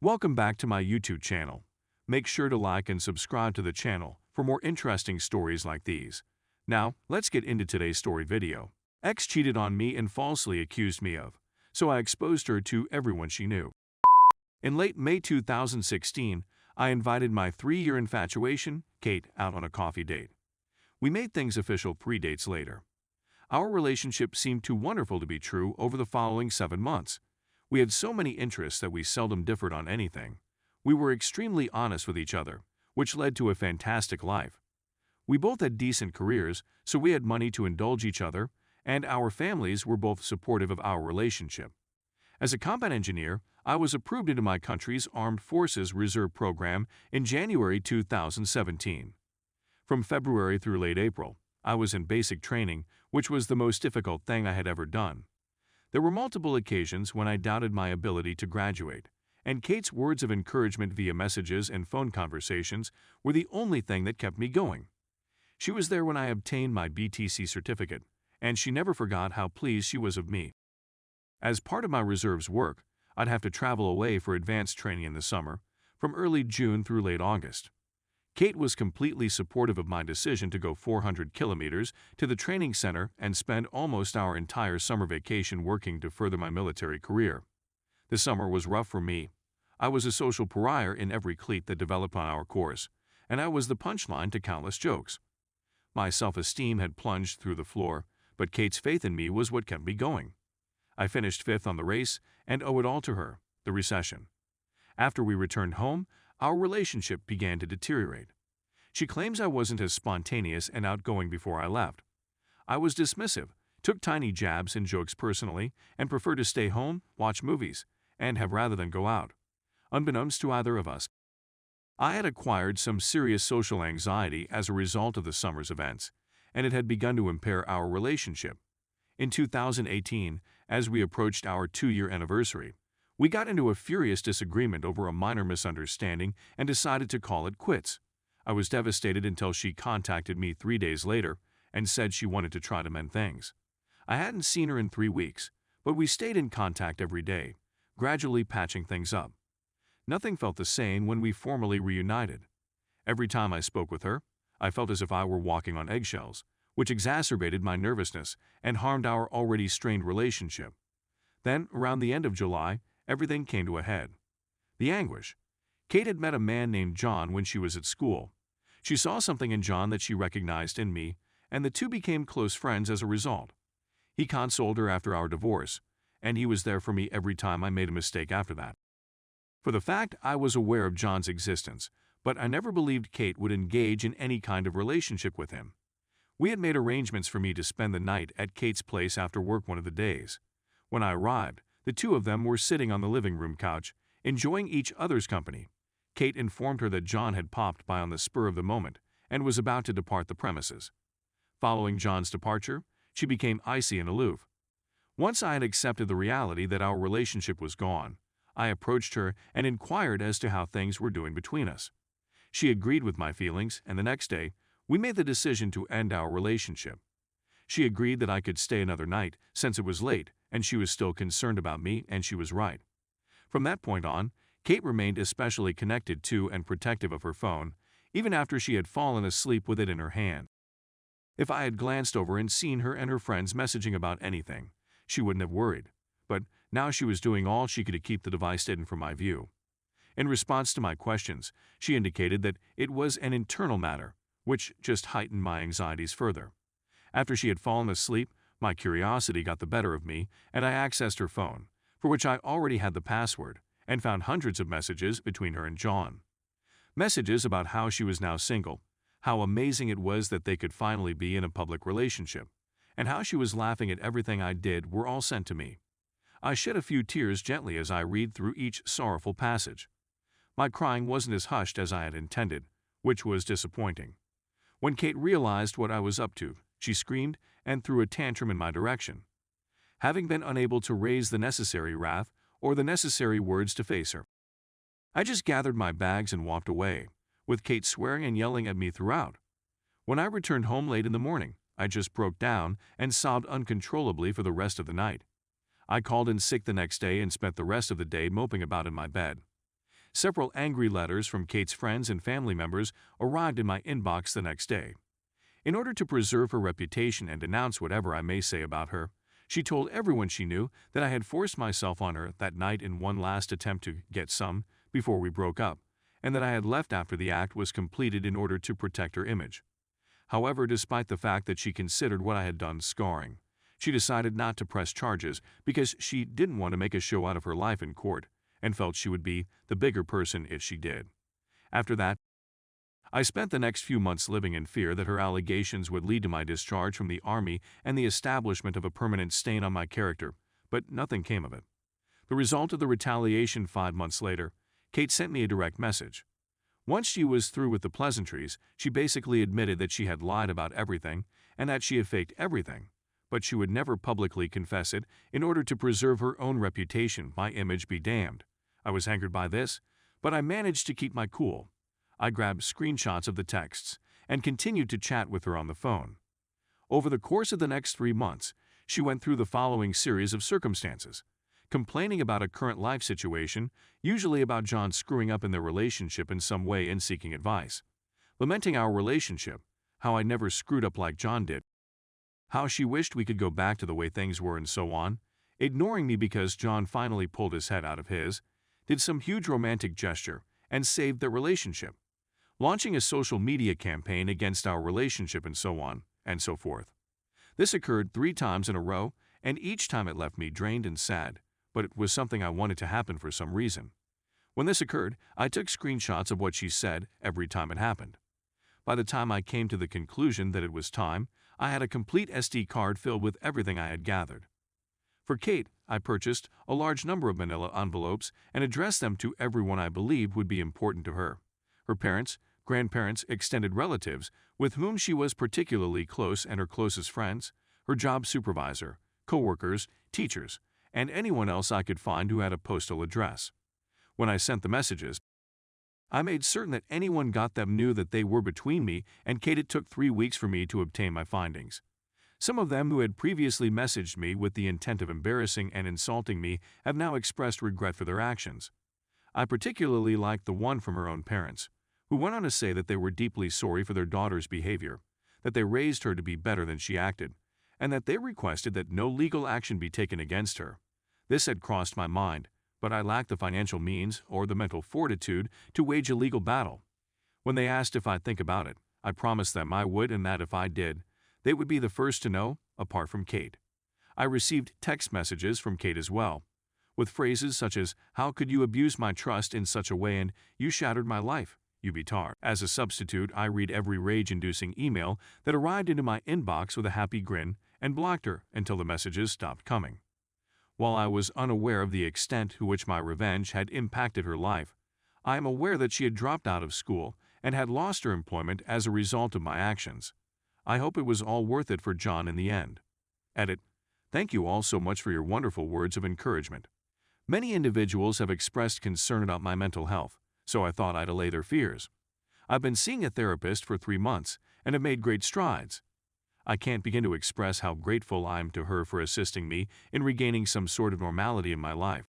Welcome back to my YouTube channel. Make sure to like and subscribe to the channel for more interesting stories like these. Now, let's get into today's story video. Ex cheated on me and falsely accused me of, so I exposed her to everyone she knew. In late May 2016, I invited my 3-year infatuation, Kate, out on a coffee date. We made things official 3 dates later. Our relationship seemed too wonderful to be true over the following 7 months. We had so many interests that we seldom differed on anything. We were extremely honest with each other, which led to a fantastic life. We both had decent careers, so we had money to indulge each other, and our families were both supportive of our relationship. As a combat engineer, I was approved into my country's Armed Forces Reserve program in January 2017. From February through late April, I was in basic training, which was the most difficult thing I had ever done. There were multiple occasions when I doubted my ability to graduate, and Kate's words of encouragement via messages and phone conversations were the only thing that kept me going. She was there when I obtained my BTC certificate, and she never forgot how pleased she was of me. As part of my reserves work, I'd have to travel away for advanced training in the summer, from early June through late August. Kate was completely supportive of my decision to go 400 kilometers to the training center and spend almost our entire summer vacation working to further my military career. The summer was rough for me. I was a social pariah in every clique that developed on our course, and I was the punchline to countless jokes. My self-esteem had plunged through the floor, but Kate's faith in me was what kept me going. I finished 5th on the race and owe it all to her, the recession. After we returned home, our relationship began to deteriorate. She claims I wasn't as spontaneous and outgoing before I left. I was dismissive, took tiny jabs and jokes personally, and preferred to stay home, watch movies, and have rather than go out. Unbeknownst to either of us, I had acquired some serious social anxiety as a result of the summer's events, and it had begun to impair our relationship. In 2018, as we approached our 2-year anniversary, we got into a furious disagreement over a minor misunderstanding and decided to call it quits. I was devastated until she contacted me 3 days later and said she wanted to try to mend things. I hadn't seen her in 3 weeks, but we stayed in contact every day, gradually patching things up. Nothing felt the same when we formally reunited. Every time I spoke with her, I felt as if I were walking on eggshells, which exacerbated my nervousness and harmed our already strained relationship. Then, around the end of July, everything came to a head. The anguish. Kate had met a man named John when she was at school. She saw something in John that she recognized in me, and the two became close friends as a result. He consoled her after our divorce, and he was there for me every time I made a mistake after that. For the fact, I was aware of John's existence, but I never believed Kate would engage in any kind of relationship with him. We had made arrangements for me to spend the night at Kate's place after work one of the days. When I arrived, the two of them were sitting on the living room couch, enjoying each other's company. Kate informed her that John had popped by on the spur of the moment and was about to depart the premises. Following John's departure, she became icy and aloof. Once I had accepted the reality that our relationship was gone, I approached her and inquired as to how things were doing between us. She agreed with my feelings, and the next day, we made the decision to end our relationship. She agreed that I could stay another night since it was late, and she was still concerned about me, and she was right. From that point on, Kate remained especially connected to and protective of her phone, even after she had fallen asleep with it in her hand. If I had glanced over and seen her and her friends messaging about anything, she wouldn't have worried, but now she was doing all she could to keep the device hidden from my view. In response to my questions, she indicated that it was an internal matter, which just heightened my anxieties further. After she had fallen asleep, my curiosity got the better of me, and I accessed her phone, for which I already had the password, and found hundreds of messages between her and John. Messages about how she was now single, how amazing it was that they could finally be in a public relationship, and how she was laughing at everything I did were all sent to me. I shed a few tears gently as I read through each sorrowful passage. My crying wasn't as hushed as I had intended, which was disappointing. When Kate realized what I was up to, she screamed and threw a tantrum in my direction. Having been unable to raise the necessary wrath or the necessary words to face her, I just gathered my bags and walked away, with Kate swearing and yelling at me throughout. When I returned home late in the morning, I just broke down and sobbed uncontrollably for the rest of the night. I called in sick the next day and spent the rest of the day moping about in my bed. Several angry letters from Kate's friends and family members arrived in my inbox the next day. In order to preserve her reputation and denounce whatever I may say about her, she told everyone she knew that I had forced myself on her that night in one last attempt to get some before we broke up, and that I had left after the act was completed in order to protect her image. However, despite the fact that she considered what I had done scarring, she decided not to press charges because she didn't want to make a show out of her life in court and felt she would be the bigger person if she did. After that, I spent the next few months living in fear that her allegations would lead to my discharge from the Army and the establishment of a permanent stain on my character, but nothing came of it. The result of the retaliation 5 months later, Kate sent me a direct message. Once she was through with the pleasantries, she basically admitted that she had lied about everything and that she had faked everything, but she would never publicly confess it in order to preserve her own reputation. My image be damned. I was angered by this, but I managed to keep my cool. I grabbed screenshots of the texts and continued to chat with her on the phone. Over the course of the next 3 months, she went through the following series of circumstances: complaining about a current life situation, usually about John screwing up in their relationship in some way and seeking advice; lamenting our relationship, how I never screwed up like John did, how she wished we could go back to the way things were, and so on; ignoring me because John finally pulled his head out of his, did some huge romantic gesture, and saved their relationship; launching a social media campaign against our relationship, and so on, and so forth. This occurred 3 times in a row, and each time it left me drained and sad, but it was something I wanted to happen for some reason. When this occurred, I took screenshots of what she said every time it happened. By the time I came to the conclusion that it was time, I had a complete SD card filled with everything I had gathered. For Kate, I purchased a large number of manila envelopes and addressed them to everyone I believed would be important to her: her parents, grandparents, extended relatives with whom she was particularly close and her closest friends, her job supervisor, co-workers, teachers, and anyone else I could find who had a postal address. When I sent the messages, I made certain that anyone got them knew that they were between me and Kate. It took 3 weeks for me to obtain my findings. Some of them who had previously messaged me with the intent of embarrassing and insulting me have now expressed regret for their actions. I particularly liked the one from her own parents, who went on to say that they were deeply sorry for their daughter's behavior, that they raised her to be better than she acted, and that they requested that no legal action be taken against her. This had crossed my mind, but I lacked the financial means or the mental fortitude to wage a legal battle. When they asked if I'd think about it, I promised them I would, and that if I did, they would be the first to know, apart from Kate. I received text messages from Kate as well, with phrases such as, "How could you abuse my trust in such a way?" and "You shattered my life, you betard." As a substitute, I read every rage-inducing email that arrived into my inbox with a happy grin and blocked her until the messages stopped coming. While I was unaware of the extent to which my revenge had impacted her life, I am aware that she had dropped out of school and had lost her employment as a result of my actions. I hope it was all worth it for John in the end. Edit. Thank you all so much for your wonderful words of encouragement. Many individuals have expressed concern about my mental health, so I thought I'd allay their fears. I've been seeing a therapist for 3 months and have made great strides. I can't begin to express how grateful I am to her for assisting me in regaining some sort of normality in my life.